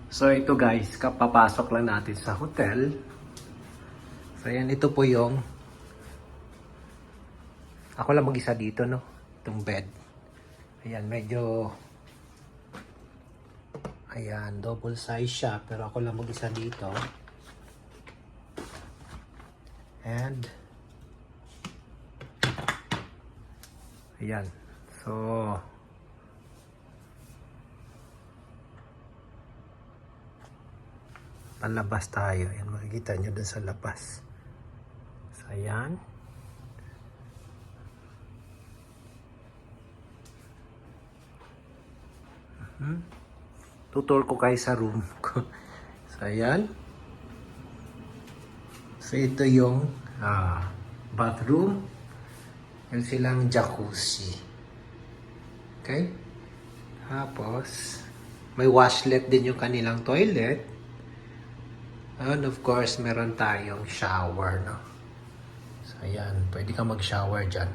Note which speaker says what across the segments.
Speaker 1: So ito guys, kapapasok lang natin sa hotel. So yan, ito po yung ako lang mag-isa dito, no? Itong bed. Ayan, medyo ayan, double size siya, pero ako lang mag-isa dito. And ayan. So palabas tayo. Ayan, makikita nyo dun sa labas. So, ayan. Tutur ko kayo sa room ko. So, ayan. So, ito yung bathroom. Yan silang jacuzzi. Okay? Tapos, may washlet din yung kanilang toilet. And of course, meron tayong shower, no? So, ayan. Pwede ka mag-shower dyan.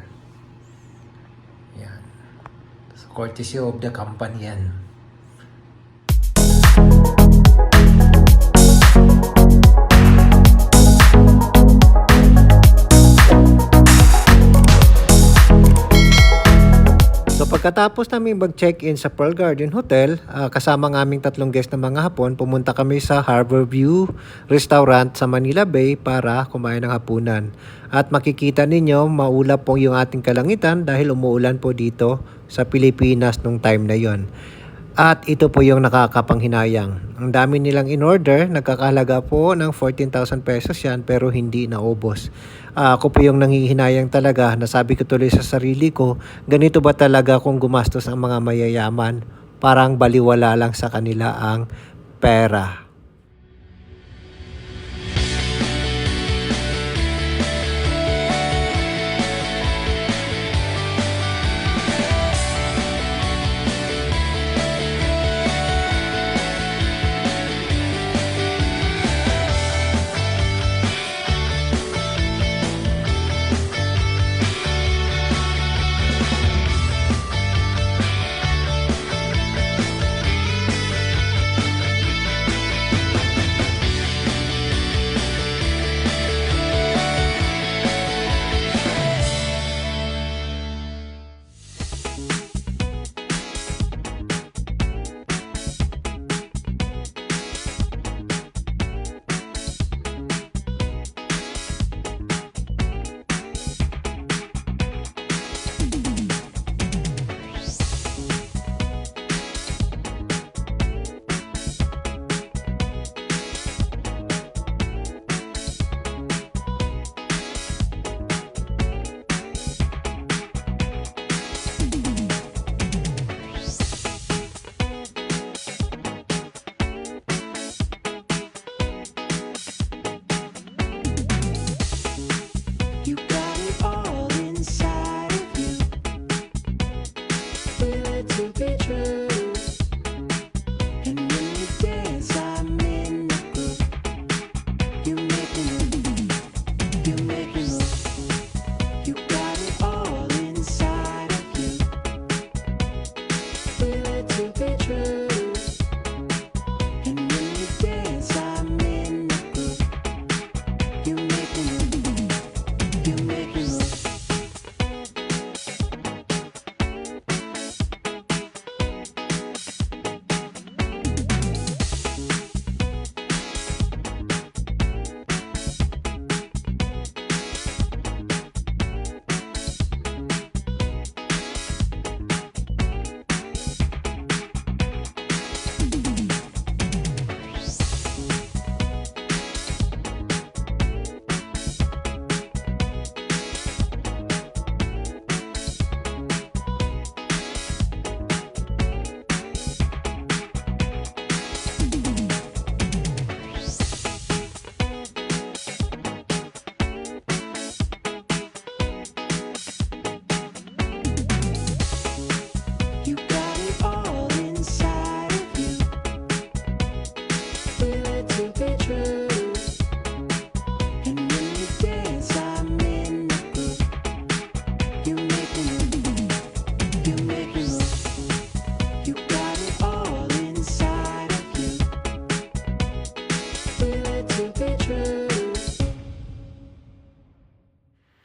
Speaker 1: Ayan. So, courtesy of the company yan. So pagkatapos namin mag-check-in sa Pearl Garden Hotel, kasama ng aming 3 guests na mga Hapon, pumunta kami sa Harbor View Restaurant sa Manila Bay para kumain ng hapunan. At makikita ninyo, maulap po yung ating kalangitan dahil umuulan po dito sa Pilipinas nung time na yon. At ito po yung nakakapanghinayang. Ang dami nilang in-order, nagkakahalaga po ng 14,000 pesos yan pero hindi naubos. Ako po yung nanghihinayang talaga, nasabi ko tuloy sa sarili ko, ganito ba talaga kung gumastos ang mga mayayaman? Parang baliwala lang sa kanila ang pera.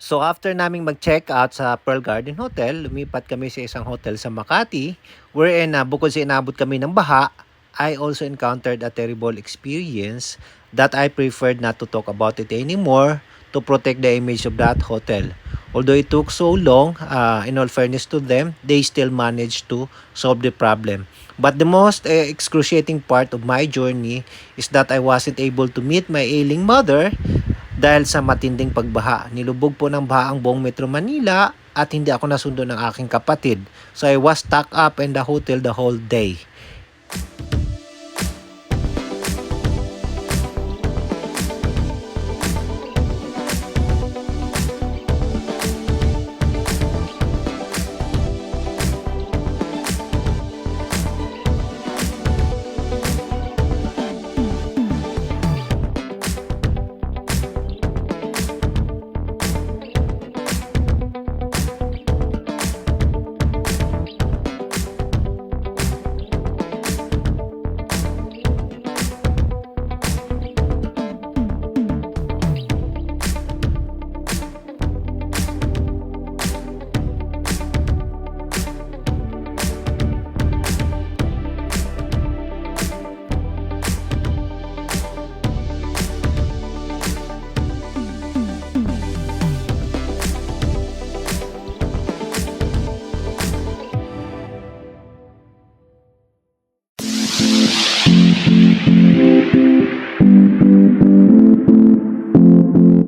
Speaker 1: So after naming mag-check out sa Pearl Garden Hotel, lumipat kami sa isang hotel sa Makati wherein bukod sa inabot kami ng baha, I also encountered a terrible experience that I preferred not to talk about it anymore to protect the image of that hotel. Although it took so long, in all fairness to them, they still managed to solve the problem. But the most excruciating part of my journey is that I wasn't able to meet my ailing mother dahil sa matinding pagbaha. Nilubog po ng baha ang buong Metro Manila at hindi ako nasundo ng aking kapatid. So I was stuck up in the hotel the whole day.